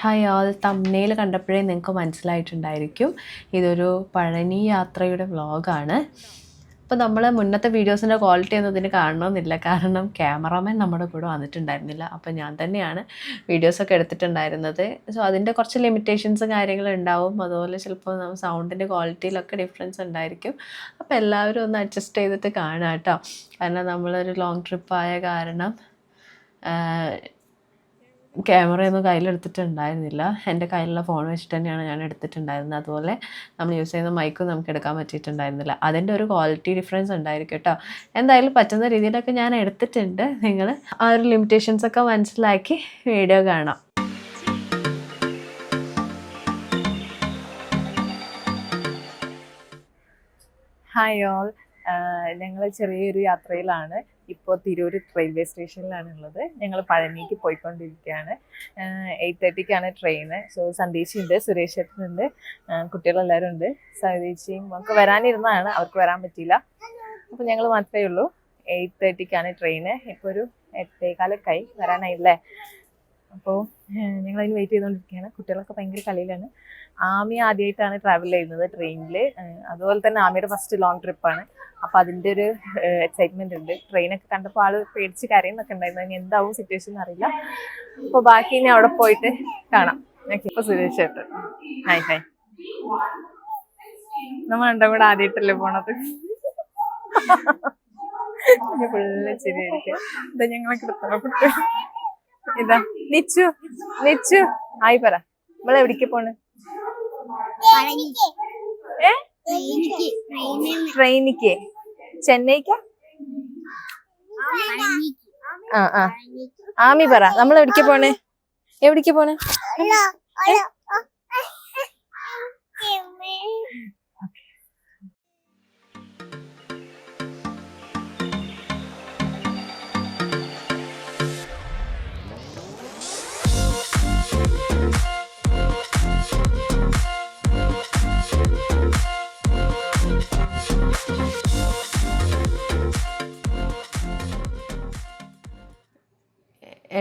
Hi all, thumbnail കണ്ടപ്പോഴേ നിങ്ങൾക്ക് മനസ്സിലായിട്ടുണ്ടായിരിക്കും ഇതൊരു പഴനി യാത്രയുടെ വ്ളോഗാണ്. അപ്പോൾ നമ്മൾ മുന്നത്തെ വീഡിയോസിൻ്റെ ക്വാളിറ്റി ഒന്നും ഇതിന് കാണണമെന്നില്ല, കാരണം ക്യാമറാമാൻ നമ്മുടെ കൂടെ വന്നിട്ടുണ്ടായിരുന്നില്ല. അപ്പോൾ ഞാൻ തന്നെയാണ് വീഡിയോസൊക്കെ എടുത്തിട്ടുണ്ടായിരുന്നത്. സോ അതിൻ്റെ കുറച്ച് ലിമിറ്റേഷൻസും കാര്യങ്ങളും ഉണ്ടാവും. അതുപോലെ ചിലപ്പോൾ സൗണ്ടിൻ്റെ ക്വാളിറ്റിയിലൊക്കെ ഡിഫറൻസ് ഉണ്ടായിരിക്കും. അപ്പോൾ എല്ലാവരും ഒന്ന് അഡ്ജസ്റ്റ് ചെയ്തിട്ട് കാണാം കേട്ടോ. കാരണം നമ്മളൊരു ലോങ് ട്രിപ്പായ കാരണം ക്യാമറയൊന്നും കയ്യിലെടുത്തിട്ടുണ്ടായിരുന്നില്ല. എൻ്റെ കയ്യിലുള്ള ഫോൺ വെച്ചിട്ട് തന്നെയാണ് ഞാൻ എടുത്തിട്ടുണ്ടായിരുന്നത്. അതുപോലെ നമ്മൾ യൂസ് ചെയ്യുന്ന മൈക്കും നമുക്ക് എടുക്കാൻ പറ്റിയിട്ടുണ്ടായിരുന്നില്ല. അതിൻ്റെ ഒരു ക്വാളിറ്റി ഡിഫറൻസ് ഉണ്ടായിരിക്കും കേട്ടോ. എന്തായാലും പറ്റുന്ന രീതിയിലൊക്കെ ഞാൻ എടുത്തിട്ടുണ്ട്. നിങ്ങൾ ആ ഒരു ലിമിറ്റേഷൻസൊക്കെ മനസ്സിലാക്കി വീഡിയോ കാണാം. ഹായ് ഓൾ, ഞങ്ങൾ ചെറിയൊരു യാത്രയിലാണ്. ഇപ്പോൾ തിരൂർ റെയിൽവേ സ്റ്റേഷനിലാണ് ഉള്ളത്. ഞങ്ങൾ പഴനിക്ക് പോയിക്കൊണ്ടിരിക്കുകയാണ്. 8:30ക്കാണ് ട്രെയിന്. സോ സന്ദേശിയുണ്ട്, സുരേഷ് ചേട്ടനുണ്ട്, കുട്ടികളെല്ലാവരും ഉണ്ട്. സന്ദേശിയും ഒക്കെ വരാനിരുന്നതാണ്, അവർക്ക് വരാൻ പറ്റിയില്ല. അപ്പോൾ ഞങ്ങൾ മാത്രമേ ഉള്ളൂ. 8:30ക്കാണ് ട്രെയിന്. ഇപ്പോൾ ഒരു 8:15 വരാനായില്ലേ. അപ്പോൾ ഞങ്ങളതിന് വെയിറ്റ് ചെയ്തുകൊണ്ടിരിക്കുകയാണ്. കുട്ടികളൊക്കെ ഭയങ്കര കളിയിലാണ്. ആമി ആദ്യമായിട്ടാണ് ട്രാവൽ ചെയ്യുന്നത് ട്രെയിനിൽ. അതുപോലെ തന്നെ ആമിയുടെ ഫസ്റ്റ് ലോങ് ട്രിപ്പാണ്. അപ്പോൾ അതിൻ്റെ ഒരു എക്സൈറ്റ്മെൻ്റ് ഉണ്ട്. ട്രെയിനൊക്കെ കണ്ടപ്പോൾ ആൾ പേടിച്ച് കരയുന്നൊക്കെ ഉണ്ടായിരുന്നു. ഇനി എന്താവും സിറ്റുവേഷൻ അറിയില്ല. അപ്പോൾ ബാക്കി ഇനി അവിടെ പോയിട്ട് കാണാം. ഓക്കെ, ഇപ്പോൾ സുരേഷ് ചേട്ടൻ ഹായ് ഹായ്. നമ്മൾ രണ്ടും കൂടെ ആദ്യമായിട്ടല്ലേ പോണത്. ഫുള്ള് ശരിയായിരിക്കും. ഇതാ ഞങ്ങളൊക്കെ എടുത്തോ കുട്ടി. ഇതാ നിച്ചു നിച്ചു ആയി പറ, നമ്മളെവിടേക്ക് പോണ്? ട്രെയിനിക്ക് ചെന്നൈക്ക്. ആ ആമി പറ, നമ്മൾ എവിടേക്ക് പോണേ? എവിടേക്ക് പോണേ?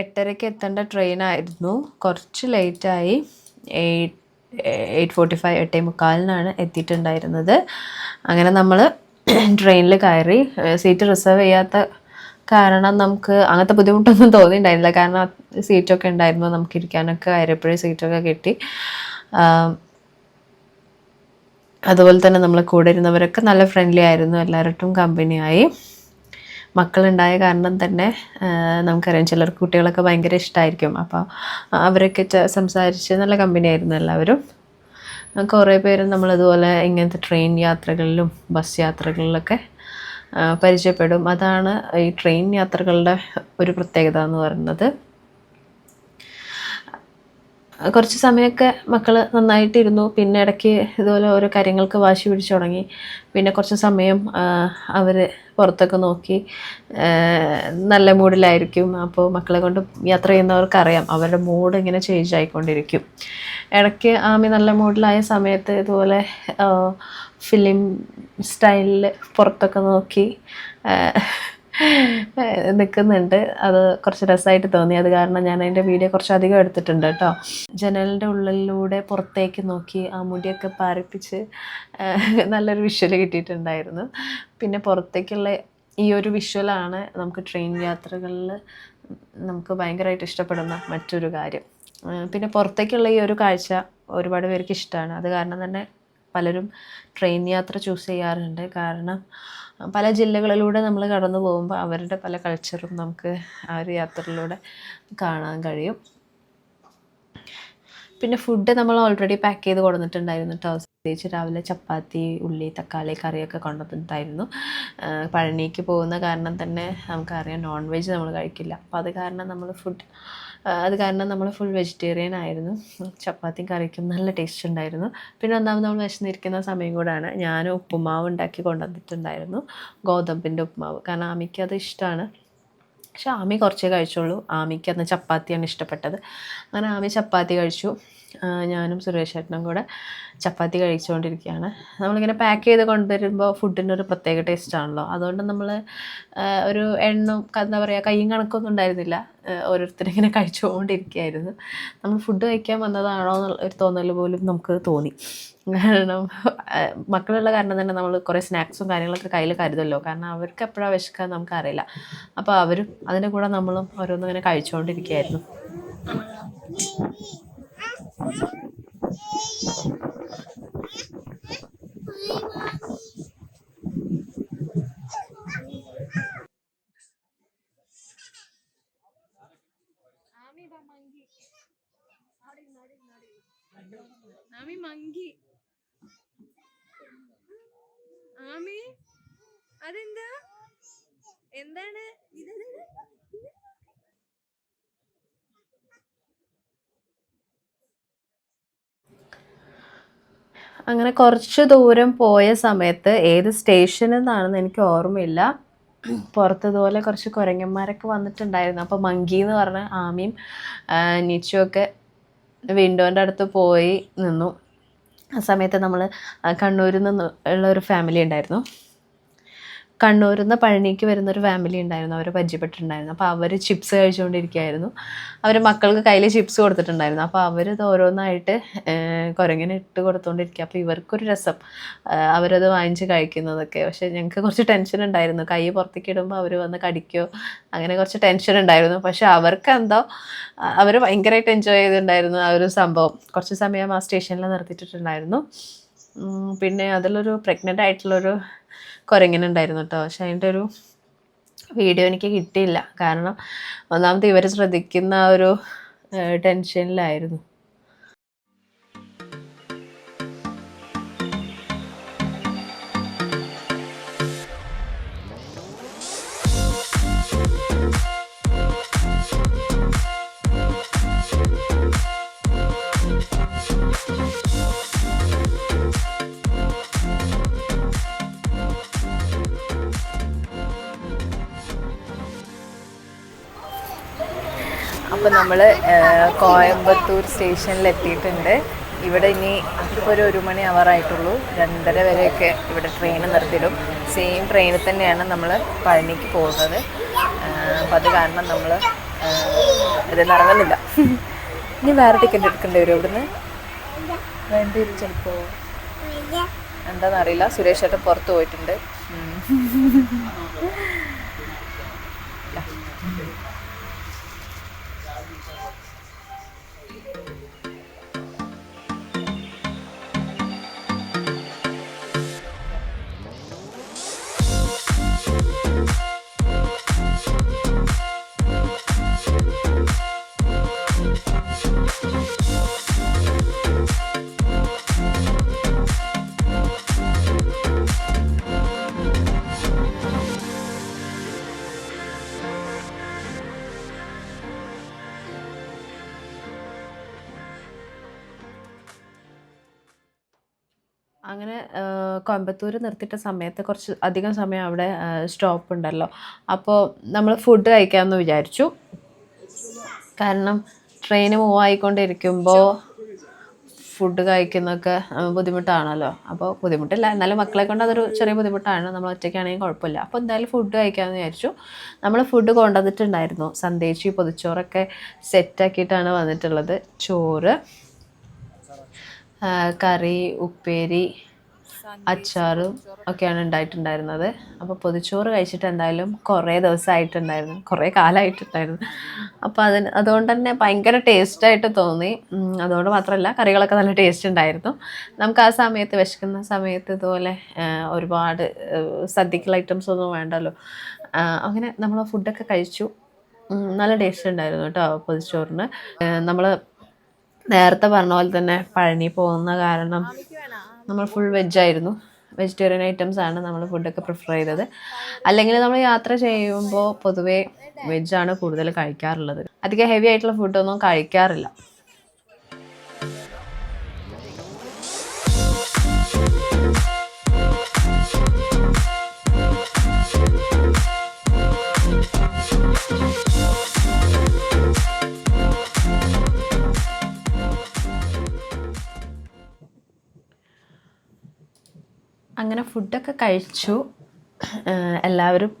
എട്ടരയ്ക്ക് എത്തേണ്ട ട്രെയിനായിരുന്നു. കുറച്ച് ലേറ്റായി. 8:45 8:45 എത്തിയിട്ടുണ്ടായിരുന്നത്. അങ്ങനെ നമ്മൾ ട്രെയിനിൽ കയറി. സീറ്റ് റിസർവ് ചെയ്യാത്ത കാരണം നമുക്ക് അങ്ങനത്തെ ബുദ്ധിമുട്ടൊന്നും തോന്നിയിട്ടുണ്ടായിരുന്നില്ല. കാരണം സീറ്റൊക്കെ ഉണ്ടായിരുന്നു, നമുക്ക് ഇരിക്കാനൊക്കെ കയറിയപ്പോഴേ സീറ്റൊക്കെ കിട്ടി. അതുപോലെ തന്നെ നമ്മൾ കൂടെ ഇരുന്നവരൊക്കെ നല്ല ഫ്രണ്ട്ലി ആയിരുന്നു, എല്ലാവരും കമ്പനിയായി. മക്കളുണ്ടായ കാരണം തന്നെ നമുക്കറിയാം ചിലർക്ക് കുട്ടികളൊക്കെ ഭയങ്കര ഇഷ്ടമായിരിക്കും. അപ്പോൾ അവരൊക്കെ സംസാരിച്ച് നല്ല കമ്പനിയായിരുന്നു എല്ലാവരും. കുറേ പേര് നമ്മളിതുപോലെ ഇങ്ങനത്തെ ട്രെയിൻ യാത്രകളിലും ബസ് യാത്രകളിലൊക്കെ പരിചയപ്പെടും. അതാണ് ഈ ട്രെയിൻ യാത്രകളുടെ ഒരു പ്രത്യേകത എന്ന് പറയുന്നത്. കുറച്ച് സമയമൊക്കെ മക്കൾ നന്നായിട്ടിരുന്നു. പിന്നെ ഇടയ്ക്ക് ഇതുപോലെ ഓരോ കാര്യങ്ങൾക്ക് വാശി പിടിച്ചു തുടങ്ങി. പിന്നെ കുറച്ച് സമയം അവർ പുറത്തൊക്കെ നോക്കി നല്ല മൂഡിലായിരിക്കും. അപ്പോൾ മക്കളെ കൊണ്ട് യാത്ര ചെയ്യുന്നവർക്കറിയാം അവരുടെ മൂഡ് ഇങ്ങനെ ചേഞ്ച് ആയിക്കൊണ്ടിരിക്കും. ഇടയ്ക്ക് ആമി നല്ല മൂഡിലായ സമയത്ത് ഇതുപോലെ ഫിലിം സ്റ്റൈലിൽ പുറത്തൊക്കെ നോക്കി നിൽക്കുന്നുണ്ട്. അത് കുറച്ച് രസമായിട്ട് തോന്നി. അത് കാരണം ഞാൻ അതിൻ്റെ വീഡിയോ കുറച്ചധികം എടുത്തിട്ടുണ്ട് കേട്ടോ. ജനലിൻ്റെ ഉള്ളിലൂടെ പുറത്തേക്ക് നോക്കി ആ മുടിയൊക്കെ പാറിപ്പിച്ച് നല്ലൊരു വിഷ്വൽ കിട്ടിയിട്ടുണ്ടായിരുന്നു. പിന്നെ പുറത്തേക്കുള്ള ഈ ഒരു വിഷ്വലാണ് നമുക്ക് ട്രെയിൻ യാത്രകളിൽ നമുക്ക് ഭയങ്കരമായിട്ട് ഇഷ്ടപ്പെടുന്ന മറ്റൊരു കാര്യം. പിന്നെ പുറത്തേക്കുള്ള ഈ ഒരു കാഴ്ച ഒരുപാട് പേർക്ക് ഇഷ്ടമാണ്. അത് കാരണം തന്നെ പലരും ട്രെയിൻ യാത്ര ചൂസ് ചെയ്യാറുണ്ട്. കാരണം പല ജില്ലകളിലൂടെ നമ്മൾ കടന്നു പോകുമ്പോൾ അവരുടെ പല കൾച്ചറും നമുക്ക് ആ ഒരു യാത്രയിലൂടെ കാണാൻ കഴിയും. പിന്നെ ഫുഡ് നമ്മൾ ഓൾറെഡി പാക്ക് ചെയ്ത് കൊണ്ടുവന്നിട്ടുണ്ടായിരുന്നു കേട്ടോ. പ്രത്യേകിച്ച് രാവിലെ ചപ്പാത്തി, ഉള്ളി, തക്കാളി കറിയൊക്കെ കൊണ്ടുവന്നിട്ടുണ്ടായിരുന്നു. പഴനിക്ക് പോകുന്ന കാരണം തന്നെ നമുക്കറിയാം നോൺ വെജ് നമ്മൾ കഴിക്കില്ല. അപ്പോൾ അത് കാരണം നമ്മൾ ഫുൾ വെജിറ്റേറിയൻ ആയിരുന്നു. ചപ്പാത്തിയും കറിക്കും നല്ല ടേസ്റ്റ് ഉണ്ടായിരുന്നു. പിന്നെ ഒന്നാമത് നമ്മൾ വിശന്നിരിക്കുന്ന സമയം കൂടാണ്. ഞാൻ ഉപ്പുമാവ് ഉണ്ടാക്കി കൊണ്ടുവന്നിട്ടുണ്ടായിരുന്നു, ഗോതമ്പിൻ്റെ ഉപ്പുമാവ്. കാരണം ആമിക്ക് അത് ഇഷ്ടമാണ്. പക്ഷെ ആമി കുറച്ചേ കഴിച്ചുള്ളൂ. ആമിക്ക് അന്ന് ചപ്പാത്തിയാണ് ഇഷ്ടപ്പെട്ടത്. അങ്ങനെ ആമി ചപ്പാത്തി കഴിച്ചു. ഞാനും സുരേഷ് ചേട്ടനും കൂടെ ചപ്പാത്തി കഴിച്ചുകൊണ്ടിരിക്കുകയാണ്. നമ്മളിങ്ങനെ പാക്ക് ചെയ്ത് കൊണ്ടുവരുമ്പോൾ ഫുഡിനൊരു പ്രത്യേക ടേസ്റ്റാണല്ലോ. അതുകൊണ്ട് നമ്മൾ ഒരു എണ്ണം എന്താ പറയുക, കയ്യും കണക്കൊന്നും ഉണ്ടായിരുന്നില്ല. ഓരോരുത്തരിങ്ങനെ കഴിച്ചുകൊണ്ടിരിക്കുകയായിരുന്നു. നമ്മൾ ഫുഡ് കഴിക്കാൻ വന്നതാണോ എന്നുള്ള ഒരു തോന്നൽ പോലും നമുക്ക് തോന്നി. കാരണം മക്കളുള്ള കാരണം തന്നെ നമ്മൾ കുറേ സ്നാക്സും കാര്യങ്ങളൊക്കെ കയ്യിൽ കരുതല്ലോ. കാരണം അവർക്ക് എപ്പോഴാണ് വിശക്കുക നമുക്കറിയില്ല. അപ്പോൾ അവരും അതിൻ്റെ കൂടെ നമ്മളും ഓരോന്നും ഇങ്ങനെ കഴിച്ചുകൊണ്ടിരിക്കുകയായിരുന്നു. അതെന്താ, എന്താണ് ഇത്? അങ്ങനെ കുറച്ച് ദൂരം പോയ സമയത്ത് ഏത് സ്റ്റേഷനിൽ നിന്നാണെന്ന് എനിക്ക് ഓർമ്മയില്ല, പുറത്തതുപോലെ കുറച്ച് കുരങ്ങന്മാരൊക്കെ വന്നിട്ടുണ്ടായിരുന്നു. അപ്പോൾ മങ്കി എന്ന് പറഞ്ഞ ആമിയും നിച്ചുമൊക്കെ വിൻഡോൻ്റെ അടുത്ത് പോയി നിന്നു. ആ സമയത്ത് നമ്മൾ കണ്ണൂരിൽ നിന്ന് ഉള്ള ഒരു ഫാമിലി ഉണ്ടായിരുന്നു. കണ്ണൂരിൽ നിന്ന് പഴനിക്ക് വരുന്നൊരു ഫാമിലി ഉണ്ടായിരുന്നു. അവർ പരിചയപ്പെട്ടിട്ടുണ്ടായിരുന്നു. അപ്പോൾ അവർ ചിപ്സ് കഴിച്ചുകൊണ്ടിരിക്കുകയായിരുന്നു. അവർ മക്കൾക്ക് കയ്യിൽ ചിപ്സ് കൊടുത്തിട്ടുണ്ടായിരുന്നു. അപ്പോൾ അവരത് ഓരോന്നായിട്ട് കുരങ്ങനെ ഇട്ട് കൊടുത്തുകൊണ്ടിരിക്കുക. അപ്പോൾ ഇവർക്കൊരു രസം, അവരത് വാങ്ങിച്ച് കഴിക്കുന്നതൊക്കെ. പക്ഷേ ഞങ്ങൾക്ക് കുറച്ച് ടെൻഷൻ ഉണ്ടായിരുന്നു, കൈ പുറത്തേക്ക് ഇടുമ്പോൾ അവർ വന്ന് കടിക്കോ, അങ്ങനെ കുറച്ച് ടെൻഷൻ ഉണ്ടായിരുന്നു. പക്ഷേ അവർക്ക് എന്തോ അവർ ഭയങ്കരമായിട്ട് എൻജോയ് ചെയ്തിട്ടുണ്ടായിരുന്നു ആ ഒരു സംഭവം. കുറച്ച് സമയം ആ സ്റ്റേഷനിൽ നിർത്തിയിട്ടുണ്ടായിരുന്നു. പിന്നെ അതിലൊരു പ്രഗ്നൻ്റ് ആയിട്ടുള്ളൊരു കുരങ്ങനുണ്ടായിരുന്നു കേട്ടോ. പക്ഷെ അതിൻ്റെ ഒരു വീഡിയോ എനിക്ക് കിട്ടിയില്ല. കാരണം ഒന്നാമത് ഇവർ ശ്രദ്ധിക്കുന്ന ആ ഒരു ടെൻഷനിലായിരുന്നു. അപ്പോൾ നമ്മൾ കോയമ്പത്തൂർ സ്റ്റേഷനിൽ എത്തിയിട്ടുണ്ട്. ഇവിടെ ഇനി ഇപ്പോൾ ഒരു 1 മണി ആവാറായിട്ടുള്ളൂ. 2:30 വരെയൊക്കെ ഇവിടെ ട്രെയിൻ നിർത്തിയിടും. സെയിം ട്രെയിനിൽ തന്നെയാണ് നമ്മൾ പഴനിക്ക് പോകുന്നത്. അപ്പോൾ അത് കാരണം നമ്മൾ ഇതൊന്നും ഇറങ്ങുന്നില്ല. ഇനി വേറെ ടിക്കറ്റ് എടുക്കേണ്ടി വരും ഇവിടുന്ന്, വേണ്ടി വരും ചിലപ്പോൾ, എന്താണെന്നറിയില്ല. സുരേഷ് ചേട്ടൻ പുറത്ത് പോയിട്ടുണ്ട്. അങ്ങനെ കോയമ്പത്തൂർ നിർത്തിയിട്ട സമയത്ത് കുറച്ച് അധികം സമയം അവിടെ സ്റ്റോപ്പ് ഉണ്ടല്ലോ. അപ്പോൾ നമ്മൾ ഫുഡ് കഴിക്കാമെന്ന് വിചാരിച്ചു. കാരണം ട്രെയിൻ മൂവ് ആയിക്കൊണ്ടിരിക്കുമ്പോൾ ഫുഡ് കഴിക്കുന്നതൊക്കെ ബുദ്ധിമുട്ടാണല്ലോ. അപ്പോൾ ബുദ്ധിമുട്ടില്ല, എന്നാലും മക്കളെ കൊണ്ട് അതൊരു ചെറിയ ബുദ്ധിമുട്ടാണ്. നമ്മൾ ഒറ്റയ്ക്കാണെങ്കിൽ കുഴപ്പമില്ല. അപ്പോൾ എന്തായാലും ഫുഡ് കഴിക്കാമെന്ന് വിചാരിച്ചു. നമ്മൾ ഫുഡ് കൊണ്ടുവന്നിട്ടുണ്ടായിരുന്നു. സന്ദേശി പൊതിച്ചോറൊക്കെ സെറ്റാക്കിയിട്ടാണ് വന്നിട്ടുള്ളത്. ചോറ്, കറി, ഉപ്പേരി, അച്ചാറും ഒക്കെയാണ് ഉണ്ടായിട്ടുണ്ടായിരുന്നത്. അപ്പോൾ പൊതിച്ചോറ് കഴിച്ചിട്ട് എന്തായാലും കുറേ ദിവസമായിട്ടുണ്ടായിരുന്നു, കുറേ കാലമായിട്ടുണ്ടായിരുന്നു. അപ്പോൾ അതുകൊണ്ട് തന്നെ ഭയങ്കര ടേസ്റ്റായിട്ട് തോന്നി. അതുകൊണ്ട് മാത്രമല്ല, കറികളൊക്കെ നല്ല ടേസ്റ്റ് ഉണ്ടായിരുന്നു. നമുക്ക് ആ സമയത്ത് വിശക്കുന്ന സമയത്ത് ഇതുപോലെ ഒരുപാട് സദ്യക്കുള്ള ഐറ്റംസ് ഒന്നും വേണ്ടല്ലോ. അങ്ങനെ നമ്മൾ ഫുഡൊക്കെ കഴിച്ചു. നല്ല ടേസ്റ്റ് ഉണ്ടായിരുന്നു കേട്ടോ പൊതിച്ചോറിന്. നമ്മൾ നേരത്തെ പറഞ്ഞ പോലെ തന്നെ പഴനി പോകുന്ന കാരണം നമ്മൾ ഫുൾ വെജായിരുന്നു. വെജിറ്റേറിയൻ ഐറ്റംസ് ആണ് നമ്മൾ ഫുഡൊക്കെ പ്രിഫർ ചെയ്തത്. അല്ലെങ്കിൽ നമ്മൾ യാത്ര ചെയ്യുമ്പോൾ പൊതുവേ വെജാണ് കൂടുതൽ കഴിക്കാറുള്ളത്. അധികം ഹെവി ആയിട്ടുള്ള ഫുഡൊന്നും കഴിക്കാറില്ല. അങ്ങനെ ഫുഡൊക്കെ കഴിച്ചു. എല്ലാവരും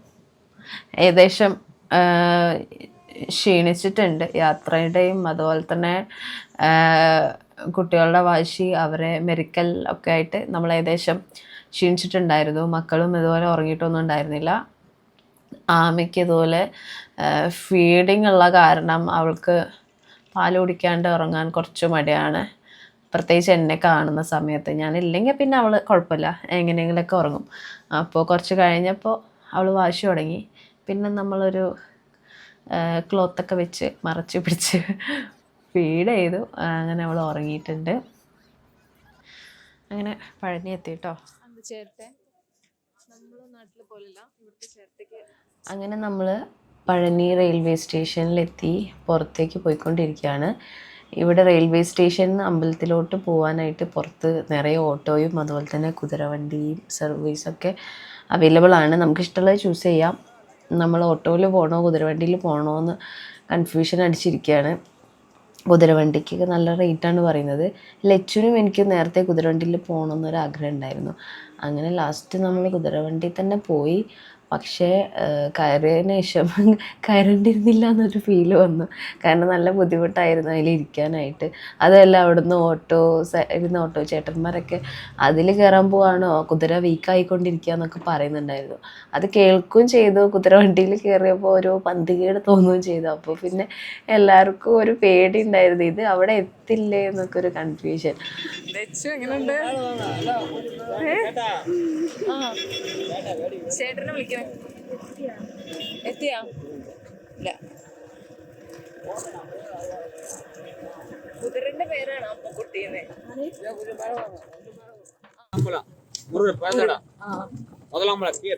ഏകദേശം ക്ഷീണിച്ചിട്ടുണ്ട് യാത്രയുടെയും അതുപോലെ തന്നെ കുട്ടികളുടെ വാശി അവരെ മെരുക്കൽ ഒക്കെ ആയിട്ട് നമ്മൾ ഏകദേശം ക്ഷീണിച്ചിട്ടുണ്ടായിരുന്നു. മക്കളും ഇതുപോലെ ഉറങ്ങിയിട്ടൊന്നും ഉണ്ടായിരുന്നില്ല. ആമയ്ക്ക് ഇതുപോലെ ഫീഡിങ് ഉള്ള കാരണം അവൾക്ക് പാൽ കുടിക്കാണ്ട് ഉറങ്ങാൻ കുറച്ച് മടിയാണ്. പ്രത്യേകിച്ച് എന്നെ കാണുന്ന സമയത്ത്. ഞാനില്ലെങ്കിൽ പിന്നെ അവൾ കുഴപ്പമില്ല, എങ്ങനെയെങ്കിലുമൊക്കെ ഉറങ്ങും. അപ്പോൾ കുറച്ച് കഴിഞ്ഞപ്പോൾ അവൾ വാശി തുടങ്ങി. പിന്നെ നമ്മളൊരു ക്ലോത്തൊക്കെ വെച്ച് മറച്ച് പിടിച്ച് ഫീഡ് ചെയ്തു. അങ്ങനെ അവൾ ഉറങ്ങിയിട്ടുണ്ട്. അങ്ങനെ പഴനി എത്തി കേട്ടോ. അങ്ങനെ നമ്മൾ പഴനി റെയിൽവേ സ്റ്റേഷനിലെത്തി പുറത്തേക്ക് പോയിക്കൊണ്ടിരിക്കുകയാണ്. ഇവിടെ റെയിൽവേ സ്റ്റേഷനിൽ നിന്ന് അമ്പലത്തിലോട്ട് പോകാനായിട്ട് പുറത്ത് നിറയെ ഓട്ടോയും അതുപോലെ തന്നെ കുതിരവണ്ടിയും സർവീസൊക്കെ അവൈലബിൾ ആണ്. നമുക്കിഷ്ടമുള്ളത് ചൂസ് ചെയ്യാം. നമ്മൾ ഓട്ടോയിൽ പോകണോ കുതിരവണ്ടിയിൽ പോകണോ എന്ന് കൺഫ്യൂഷൻ അടിച്ചിരിക്കുകയാണ്. കുതിരവണ്ടിക്ക് നല്ല റേറ്റാണ് പറയുന്നത്. ലച്ചുനും എനിക്ക് നേരത്തെ കുതിരവണ്ടിയിൽ പോകണമെന്നൊരാഗ്രഹം ഉണ്ടായിരുന്നു. അങ്ങനെ ലാസ്റ്റ് നമ്മൾ കുതിരവണ്ടി തന്നെ പോയി. പക്ഷേ കയറിയതിന് ശേഷം കയറേണ്ടിയിരുന്നില്ല എന്നൊരു ഫീല് വന്നു. കാരണം നല്ല ബുദ്ധിമുട്ടായിരുന്നു അതിൽ ഇരിക്കാനായിട്ട്. അതല്ല അവിടുന്ന് ഇരുന്ന ഓട്ടോ ചേട്ടന്മാരൊക്കെ അതിൽ കയറാൻ പോവാണോ, കുതിര വീക്കായിക്കൊണ്ടിരിക്കുക എന്നൊക്കെ പറയുന്നുണ്ടായിരുന്നു. അത് കേൾക്കുകയും ചെയ്തു. കുതിരവണ്ടിയിൽ കയറിയപ്പോൾ ഒരു പന്തികേട് തോന്നുകയും ചെയ്തു. അപ്പോൾ പിന്നെ എല്ലാവർക്കും ഒരു പേടി ഉണ്ടായിരുന്നു, ഇത് അവിടെ എത്തില്ലേ എന്നൊക്കെ ഒരു കൺഫ്യൂഷൻ. ചേട്ടനെ വിളിക്കണേ. എത്തിയാ? ഇല്ല. കുതിരന്റെ പേരാണ് അമ്മക്കുട്ടീന്ന്.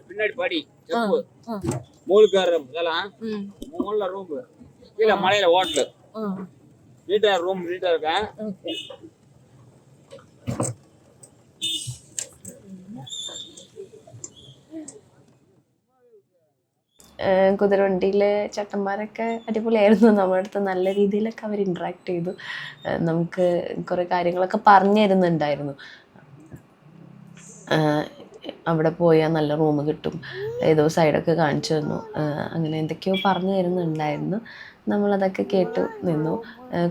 பின்னாடி படி செப்பு மூணுக்கார இதெல்லாம் மூணுல ரூம் கீழே மலையில ஹோட்டலு நீட்டா ரூம் நீட்டா இருக்கேன். കുതിരവണ്ടിയിലെ ചേട്ടന്മാരൊക്കെ അടിപൊളിയായിരുന്നു. നമ്മുടെ അടുത്ത് നല്ല രീതിയിലൊക്കെ അവർ ഇൻട്രാക്ട് ചെയ്തു. നമുക്ക് കുറേ കാര്യങ്ങളൊക്കെ പറഞ്ഞു തരുന്നുണ്ടായിരുന്നു. അവിടെ പോയാൽ നല്ല റൂം കിട്ടും, ഏതോ സൈഡൊക്കെ കാണിച്ചു തന്നു, അങ്ങനെ എന്തൊക്കെയോ പറഞ്ഞു തരുന്നുണ്ടായിരുന്നു. നമ്മളതൊക്കെ കേട്ടു നിന്നു.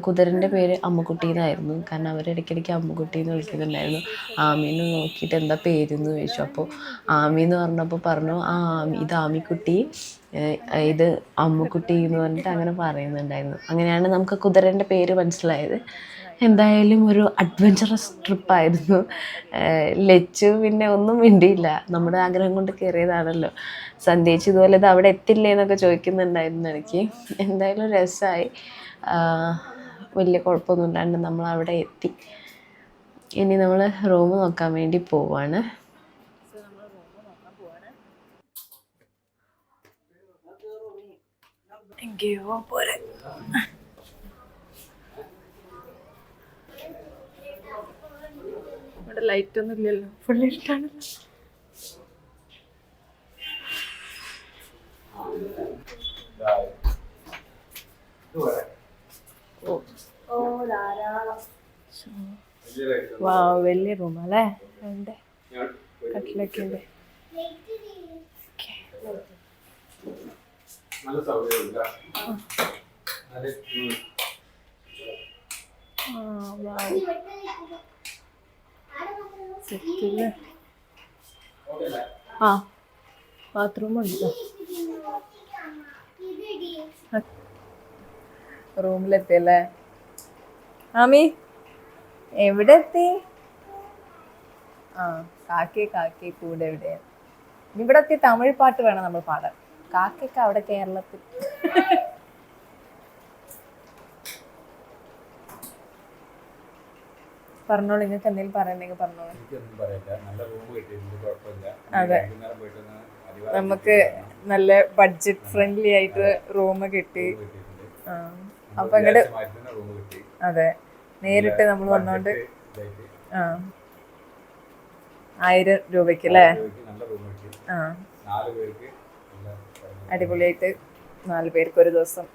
കുതിരൻ്റെ പേര് അമ്മുക്കുട്ടി എന്നായിരുന്നു. കാരണം അവർ ഇടയ്ക്കിടയ്ക്ക് അമ്മുക്കുട്ടി എന്ന് വിളിക്കുന്നുണ്ടായിരുന്നു. ആമീനെ നോക്കിയിട്ട് എന്താ പേരെന്ന് ചോദിച്ചു. അപ്പോൾ ആമി പറഞ്ഞപ്പോൾ പറഞ്ഞു, ഇത് ആമിക്കുട്ടി, ഇത് അമ്മുക്കുട്ടി എന്ന് പറഞ്ഞിട്ട് അങ്ങനെ പറയുന്നുണ്ടായിരുന്നു. അങ്ങനെയാണ് നമുക്ക് കുതിരൻ്റെ പേര് മനസ്സിലായത്. എന്തായാലും ഒരു അഡ്വഞ്ചറസ് ട്രിപ്പായിരുന്നു. ലച്ചു പിന്നെ ഒന്നും മിണ്ടിയില്ല. നമ്മുടെ ആഗ്രഹം കൊണ്ട് കയറിയതാണല്ലോ. സന്ധ്യച്ച് ഇതുപോലെ ഇത് അവിടെ എത്തില്ലേ എന്നൊക്കെ ചോദിക്കുന്നുണ്ടായിരുന്നു എനിക്ക്. എന്തായാലും രസമായി. വലിയ കുഴപ്പമൊന്നും ഇല്ലാണ്ട് നമ്മൾ അവിടെ എത്തി. ഇനി നമ്മൾ റൂം നോക്കാൻ വേണ്ടി പോവാണ്. എങ്കയോ പോലെ ഇവിടെ ലൈറ്റ് ഒന്നും ഇല്ലല്ലോ, ഫുൾ ഇഷ്ടാണല്ലോ. വലിയ റൂമല്ലേ, ഉണ്ട് കട്ടിലൊക്കെ ഉണ്ട്. ബാത്റൂം ഉണ്ട്. റൂമിലെത്തിയല്ലേ ആമി? എവിടെ എത്തി? കാക്കി കൂടെ എവിടെയാണ്? ഇവിടെ എത്തി തമിഴ് പാട്ട് വേണം നമ്മൾ പാടാൻ. കാക്കയൊക്കെ അവിടെ കേരളത്തിൽ. പറഞ്ഞോളൂ, നിങ്ങൾക്ക് എന്തെങ്കിലും പറയണ്ടെങ്കിൽ പറഞ്ഞോളൂ. അതെ, നമുക്ക് നല്ല ബഡ്ജറ്റ് ഫ്രണ്ട്ലി ആയിട്ട് റൂം കിട്ടി. അപ്പൊ ഇങ്ങോട്ട് അതെ നേരിട്ട് നമ്മൾ വന്നോണ്ട് 1000 രൂപയ്ക്ക് അല്ലേ? അടിപൊളിയായിട്ട് 4 പേർക്ക് ഒരു ദിവസം.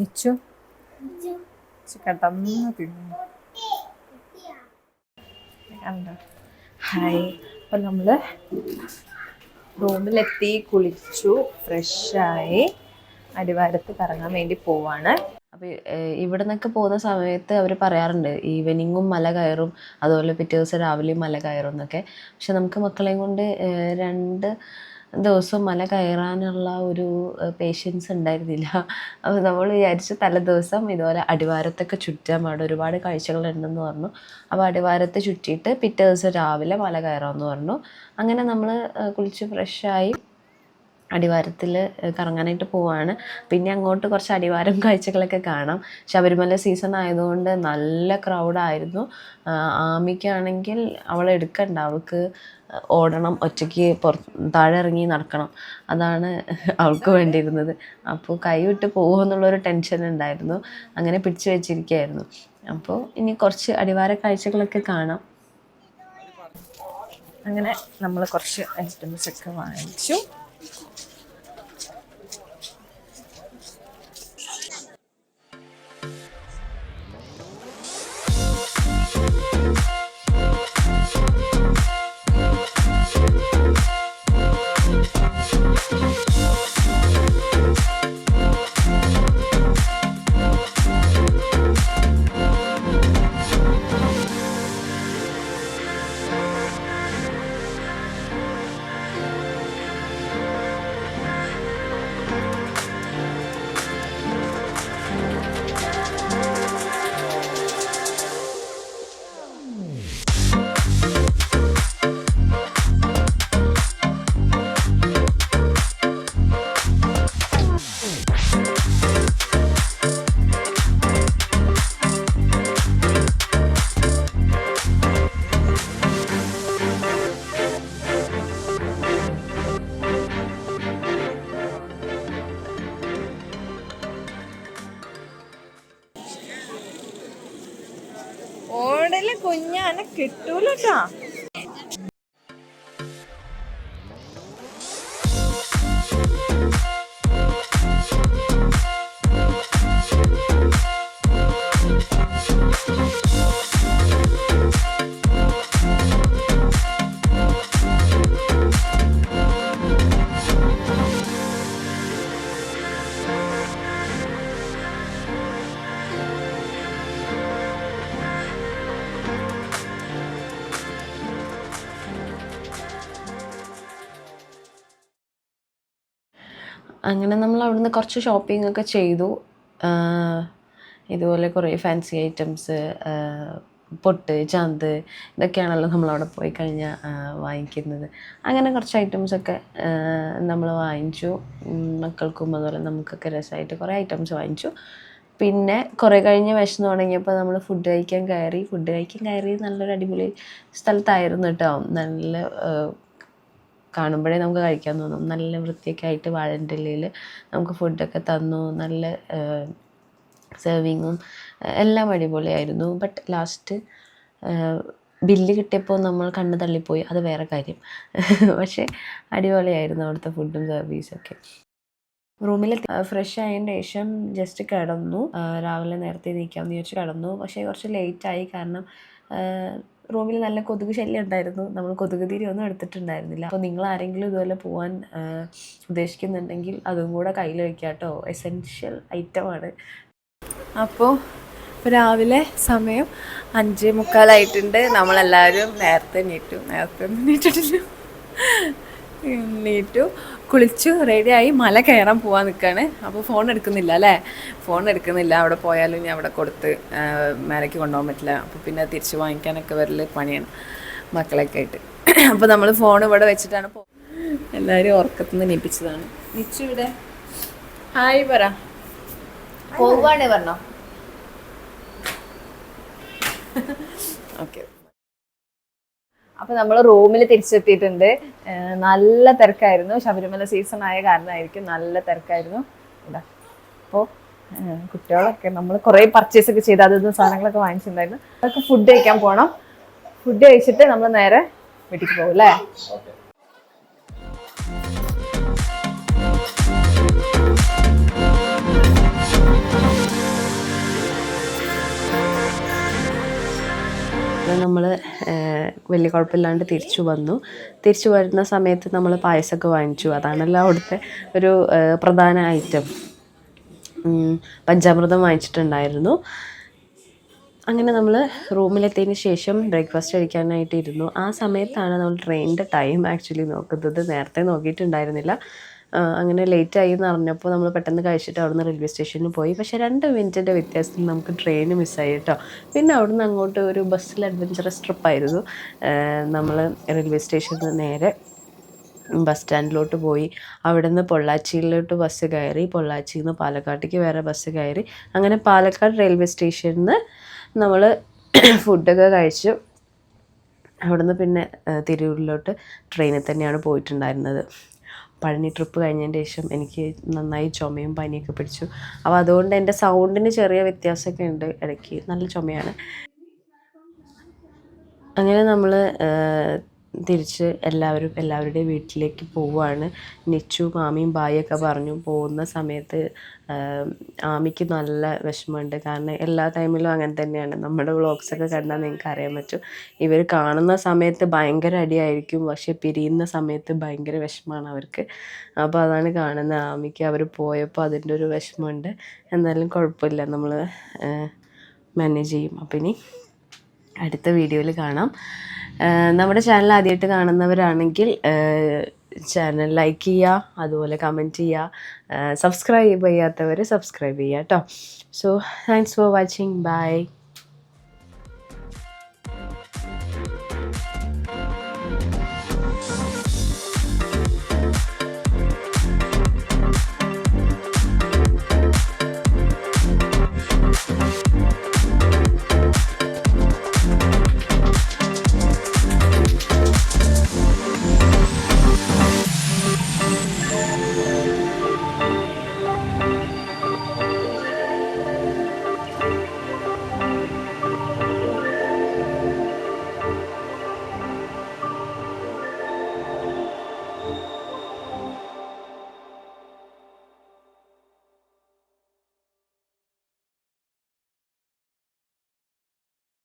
നിച്ചു കടന്ന് തിന്നു. ഹായ്. അപ്പം നമ്മൾ റൂമിലെത്തി, കുളിച്ചു, ഫ്രഷായി അടിവാരത്ത് കറങ്ങാൻ വേണ്ടി പോവാണ്. അപ്പോൾ ഇവിടെ നിന്നൊക്കെ പോകുന്ന സമയത്ത് അവർ പറയാറുണ്ട് ഈവനിങ്ങും മല കയറും, അതുപോലെ പിറ്റേ ദിവസം രാവിലെയും മല കയറും എന്നൊക്കെ. പക്ഷെ നമുക്ക് മക്കളെയും കൊണ്ട് 2 ദിവസം മല കയറാനുള്ള ഒരു പേഷ്യൻസ് ഉണ്ടായിരുന്നില്ല. അപ്പോൾ നമ്മൾ വിചാരിച്ചു തലേദിവസം ഇതുപോലെ അടിവാരത്തൊക്കെ ചുറ്റാൻ പാടും, ഒരുപാട് കാഴ്ചകളുണ്ടെന്ന് പറഞ്ഞു. അപ്പോൾ അടിവാരത്ത് ചുറ്റിയിട്ട് പിറ്റേ ദിവസം രാവിലെ മല കയറാമെന്ന് പറഞ്ഞു. അങ്ങനെ നമ്മൾ കുളിച്ച് ഫ്രഷായി അടിവാരത്തിൽ കറങ്ങാനായിട്ട് പോവാണ്. പിന്നെ അങ്ങോട്ട് കുറച്ച് അടിവാരം കാഴ്ചകളൊക്കെ കാണാം. ശബരിമല സീസൺ ആയതുകൊണ്ട് നല്ല ക്രൗഡായിരുന്നു. ആമിക്കാണെങ്കിൽ അവളെ എടുക്കണ്ട, അവൾക്ക് ഓടണം, ഒറ്റയ്ക്ക് താഴെ ഇറങ്ങി നടക്കണം, അതാണ് അവൾക്ക് വേണ്ടിയിരുന്നത്. അപ്പോൾ കൈവിട്ട് പോകുമെന്നുള്ളൊരു ടെൻഷൻ ഉണ്ടായിരുന്നു. അങ്ങനെ പിടിച്ചു വെച്ചിരിക്കുകയായിരുന്നു. അപ്പോൾ ഇനി കുറച്ച് അടിവാര കാഴ്ചകളൊക്കെ കാണാം. അങ്ങനെ നമ്മൾ കുറച്ച് ഐറ്റംസ് ഒക്കെ വാങ്ങിച്ചു. ഓടല് കുഞ്ഞാനെ കിട്ടൂലട്ടാ. അങ്ങനെ നമ്മൾ അവിടുന്ന് കുറച്ച് ഷോപ്പിംഗ് ഒക്കെ ചെയ്തു. ഇതുപോലെ കുറേ ഫാൻസി ഐറ്റംസ്, പൊട്ട്, ചാന്ത്, ഇതൊക്കെയാണല്ലോ നമ്മളവിടെ പോയി കഴിഞ്ഞാൽ വാങ്ങിക്കുന്നത്. അങ്ങനെ കുറച്ച് ഐറ്റംസൊക്കെ നമ്മൾ വാങ്ങിച്ചു. മക്കൾക്കും അതുപോലെ നമുക്കൊക്കെ രസമായിട്ട് കുറേ ഐറ്റംസ് വാങ്ങിച്ചു. പിന്നെ കുറേ കഴിഞ്ഞ് വിശന്ന് തുടങ്ങിയപ്പോൾ നമ്മൾ ഫുഡ് കഴിക്കാൻ കയറി നല്ലൊരു അടിപൊളി സ്ഥലത്തായിരുന്നു കേട്ടോ. നല്ല കാണുമ്പോഴേ നമുക്ക് കഴിക്കാൻ തോന്നും. നല്ല വൃത്തിയൊക്കെ ആയിട്ട് വാഴൻ്റെ ഇലയിൽ നമുക്ക് ഫുഡൊക്കെ തന്നു. നല്ല സെർവിങ്ങും എല്ലാം അടിപൊളിയായിരുന്നു. ബട്ട് ലാസ്റ്റ് ബില്ല് കിട്ടിയപ്പോൾ നമ്മൾ കണ്ണ് തള്ളിപ്പോയി, അത് വേറെ കാര്യം. പക്ഷേ അടിപൊളിയായിരുന്നു അവിടുത്തെ ഫുഡും സർവീസൊക്കെ. റൂമിൽ ഫ്രഷ് ആയതിന് ശേഷം ജസ്റ്റ് കിടന്നു. രാവിലെ നേരത്തെ എണീക്കാമെന്ന് വിചാരിച്ച് കിടന്നു. പക്ഷേ കുറച്ച് ലേറ്റായി, കാരണം റൂമിൽ നല്ല കൊതുക് ശല്യം ഉണ്ടായിരുന്നു. നമ്മൾ കൊതുക് തിരി ഒന്നും എടുത്തിട്ടുണ്ടായിരുന്നില്ല. അപ്പോൾ നിങ്ങൾ ആരെങ്കിലും ഇതുപോലെ പോകാൻ ഉദ്ദേശിക്കുന്നുണ്ടെങ്കിൽ അതും കൂടെ കയ്യിൽ വയ്ക്കുക കേട്ടോ. എസെൻഷ്യൽ ഐറ്റമാണ്. അപ്പോൾ രാവിലെ സമയം 5:45 നമ്മളെല്ലാവരും നേരത്തെ എണീറ്റു, കുളിച്ചു, റെഡിയായി മല കയറാൻ പോകാൻ നിൽക്കുകയാണ്. അപ്പോൾ ഫോൺ എടുക്കുന്നില്ല. അവിടെ പോയാലും ഇനി അവിടെ കൊടുത്ത് മേലേക്ക് കൊണ്ടുപോകാൻ പറ്റില്ല. അപ്പോൾ പിന്നെ തിരിച്ച് വാങ്ങിക്കാനൊക്കെ വരൽ പണിയാണ് മക്കളൊക്കെ ആയിട്ട്. അപ്പോൾ നമ്മൾ ഫോൺ ഇവിടെ വെച്ചിട്ടാണ് എല്ലാവരും ഉറക്കത്തുനിന്ന് എണീപ്പിച്ചതാണ്. നിച്ചു ഇവിടെ ഹായ് പറ, പോവാണ് പറഞ്ഞോ. ഓക്കെ. അപ്പോൾ നമ്മൾ റൂമിൽ തിരിച്ചെത്തിയിട്ടുണ്ട്. നല്ല തിരക്കായിരുന്നു. ശബരിമല സീസൺ ആയ കാരണമായിരിക്കും നല്ല തിരക്കായിരുന്നു. അപ്പോൾ കുട്ടികളൊക്കെ നമ്മൾ കുറേ പർച്ചേസ് ഒക്കെ ചെയ്ത് അതൊന്നും സാധനങ്ങളൊക്കെ വാങ്ങിച്ചിട്ടുണ്ടായിരുന്നു. അതൊക്കെ ഫുഡ് കഴിക്കാൻ പോകണം. ഫുഡ് കഴിച്ചിട്ട് നമ്മൾ നേരെ വീട്ടിലേക്ക് പോകും അല്ലേ? നമ്മൾ വലിയ കുഴപ്പമില്ലാണ്ട് തിരിച്ചു വന്നു. തിരിച്ചു വരുന്ന സമയത്ത് നമ്മൾ പായസമൊക്കെ വാങ്ങിച്ചു. അതാണല്ലോ അവിടുത്തെ ഒരു പ്രധാന ഐറ്റം. പഞ്ചാമൃതം വാങ്ങിച്ചിട്ടുണ്ടായിരുന്നു. അങ്ങനെ നമ്മൾ റൂമിലെത്തിയതിന് ശേഷം ബ്രേക്ക്ഫാസ്റ്റ് കഴിക്കാനായിട്ട് ഇരുന്നു. ആ സമയത്താണ് നമ്മൾ ട്രെയിനിൻ്റെ ടൈം ആക്ച്വലി നോക്കുന്നത്. നേരത്തെ നോക്കിയിട്ടുണ്ടായിരുന്നില്ല. അങ്ങനെ ലേറ്റായി എന്ന് അറിഞ്ഞപ്പോൾ നമ്മൾ പെട്ടെന്ന് കഴിച്ചിട്ട് അവിടുന്ന് റെയിൽവേ സ്റ്റേഷനിൽ പോയി. പക്ഷേ 2 മിനിറ്റിൻ്റെ വ്യത്യാസത്തിൽ നമുക്ക് ട്രെയിൻ മിസ്സായി കേട്ടോ. പിന്നെ അവിടുന്ന് അങ്ങോട്ട് ഒരു ബസ്സിൽ അഡ്വഞ്ചറസ് ട്രിപ്പായിരുന്നു. നമ്മൾ റെയിൽവേ സ്റ്റേഷനിൽ നിന്ന് നേരെ ബസ് സ്റ്റാൻഡിലോട്ട് പോയി. അവിടെ നിന്ന് പൊള്ളാച്ചിയിലോട്ട് ബസ് കയറി. പൊള്ളാച്ചിയിൽ നിന്ന് പാലക്കാട്ടേക്ക് വേറെ ബസ് കയറി. അങ്ങനെ പാലക്കാട് റെയിൽവേ സ്റ്റേഷനിൽ നിന്ന് നമ്മൾ ഫുഡൊക്കെ കഴിച്ചു. അവിടുന്ന് പിന്നെ തിരൂരിലോട്ട് ട്രെയിനിൽ തന്നെയാണ് പോയിട്ടുണ്ടായിരുന്നത്. പഴനി ട്രിപ്പ് കഴിഞ്ഞതിന് ശേഷം എനിക്ക് നന്നായി ചുമയും പനിയൊക്കെ പിടിച്ചു. അപ്പോൾ അതുകൊണ്ട് എൻ്റെ സൗണ്ടിന് ചെറിയ വ്യത്യാസമൊക്കെ ഉണ്ട് ഇടയ്ക്ക്. നല്ല ചുമയാണ്. അങ്ങനെ നമ്മൾ തിരിച്ച് എല്ലാവരുടെയും വീട്ടിലേക്ക് പോവുകയാണ്. നിച്ചു മാമിയും ബായൊക്കെ പറഞ്ഞു. പോകുന്ന സമയത്ത് ആമിക്ക് നല്ല വിഷമമുണ്ട്. കാരണം എല്ലാ ടൈമിലും അങ്ങനെ തന്നെയാണ്. നമ്മുടെ വ്ളോഗ്സൊക്കെ കണ്ടാൽ നിങ്ങൾക്ക് അറിയാൻ പറ്റും. ഇവർ കാണുന്ന സമയത്ത് ഭയങ്കര അടിയായിരിക്കും, പക്ഷെ പിരിയുന്ന സമയത്ത് ഭയങ്കര വിഷമമാണ് അവർക്ക്. അപ്പോൾ അതാണ് കാണുന്നത്. ആമിക്ക് അവർ പോയപ്പോൾ അതിൻ്റെ ഒരു വിഷമമുണ്ട്. എന്നാലും കുഴപ്പമില്ല, നമ്മൾ മാനേജ് ചെയ്യും. അപ്പോൾ ഇനി അടുത്ത വീഡിയോയിൽ കാണാം. നമ്മുടെ ചാനൽ ആദ്യമായിട്ട് കാണുന്നവരാണെങ്കിൽ ചാനൽ ലൈക്ക് ചെയ്യുക, അതുപോലെ കമൻറ്റ് ചെയ്യുക. സബ്സ്ക്രൈബ് ചെയ്യാത്തവർ സബ്സ്ക്രൈബ് ചെയ്യുക കേട്ടോ. So thanks for watching. By.